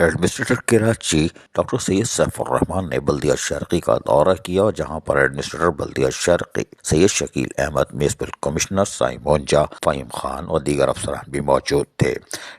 Administrator Karachi doctor سید safe الرحمان نے بلدیہ شرقی کا دورہ کیا، جہاں پر ایڈمنسٹریٹر بلدیہ شرقی سید Shakeel Ahmad, municipal commissioner Simon جا، فہیم خان اور دیگر افسران بھی موجود تھے۔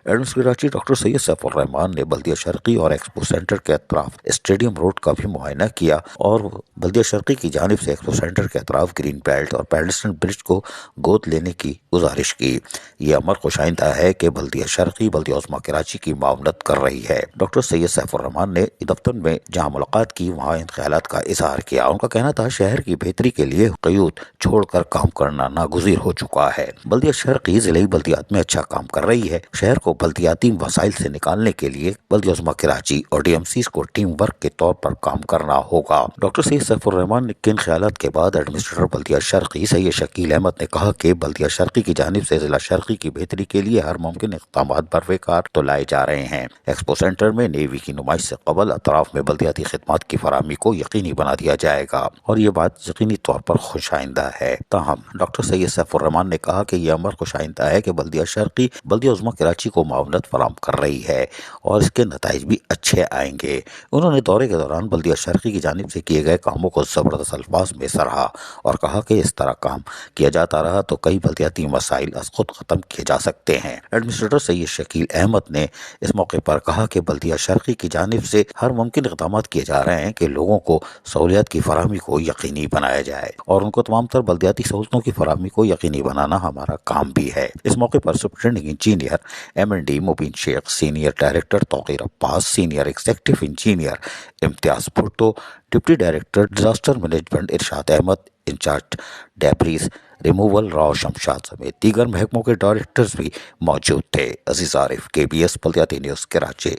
ایڈمنسٹریٹر کراچی ڈاکٹر سید سیف الرحمان نے بلدیہ شرقی اور ایکسپو سینٹر کے اطراف اسٹیڈیم روڈ کا بھی معائنہ کیا اور بلدیہ شرقی کی جانب سے ایکسپو سینٹر کے اطراف گرین بیلٹ اور پیڈسٹن برج کو گود لینے کی گزارش کی۔ یہ امر خوش آئندہ ہے کہ بلدیہ شرقی بلدیہ عظمیٰ کراچی کی معاونت کر رہی ہے۔ ڈاکٹر سید سیف الرحمان نے دفتر میں جہاں ملاقات کی، وہاں ان خیالات کا اظہار کیا۔ ان کا کہنا تھا شہر کی بہتری کے لیے قیود چھوڑ کر کام کرنا ناگزیر ہو چکا ہے۔ بلدیہ شرقی ضلعی بلدیات میں اچھا کام کر رہی ہے۔ شہر کو بلدیاتی وسائل سے نکالنے کے لیے بلدیہ عظمیٰ کراچی اور ڈی ایم سیز کو ٹیم ورک کے طور پر کام کرنا ہوگا۔ ڈاکٹر سید سیف الرحمان کے ان خیالات کے بعد ایڈمنسٹریٹر بلدیہ شرقی سید شکیل احمد نے کہا کہ بلدیہ شرقی کی جانب سے ضلع شرقی کی بہتری کے لیے ہر ممکن اقدامات بروقار تو لائے جا رہے ہیں۔ ایکسپو سینٹر میں نیوی کی نمائش سے قبل اطراف میں بلدیاتی خدمات کی فراہمی کو یقینی بنا دیا جائے گا اور یہ بات یقینی طور پر خوش آئندہ ہے۔ تاہم ڈاکٹر سید سیف الرحمان نے کہا کہ یہ امر خوش آئندہ ہے کہ بلدیہ شرقی بلدیہ عظمیٰ کراچی کو معاونت فراہم کر رہی ہے اور اس کے نتائج بھی اچھے آئیں گے۔ انہوں نے دورے کے دوران بلدیہ شرقی کی جانب سے کیے گئے کاموں کو زبردست الفاظ میں سراہا اور کہا کہ اس طرح کام کیا جاتا رہا تو کئی بلدیاتی مسائل از خود ختم کیے جا سکتے ہیں۔ ایڈمنسٹریٹر سید شکیل احمد نے اس موقع پر کہا کہ بلدیہ شرقی کی جانب سے ہر ممکن اقدامات کیے جا رہے ہیں کہ لوگوں کو سہولیات کی فراہمی کو یقینی بنایا جائے اور ان کو تمام تر بلدیاتی سہولتوں کی فراہمی کو یقینی بنانا ہمارا کام بھی ہے۔ اس موقع پر سپرنٹینڈنگ engineer M&D Mubeen Shaikh, senior director Tauqeer Abbas, senior executive engineer Imtiaz Bhutto, deputy director disaster management Irshad Ahmed, in charge debris removal Rao Shamshad سمیت دیگر محکموں کے ڈائریکٹرز بھی موجود تھے۔ عزیز عارف، KBS بلدیاتی نیوز کراچی۔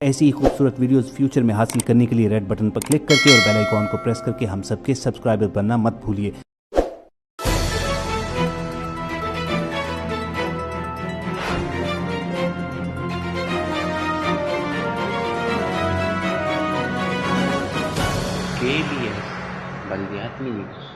ایسی ہی خوبصورت ویڈیوز فیوچر میں حاصل کرنے کے لیے ریڈ بٹن پر کلک کر کے اور بیل آئیکن کو پریس کر کے ہم سب کے سبسکرائبر بننا مت بھولیے۔ KBS بلدیاتی نیوز۔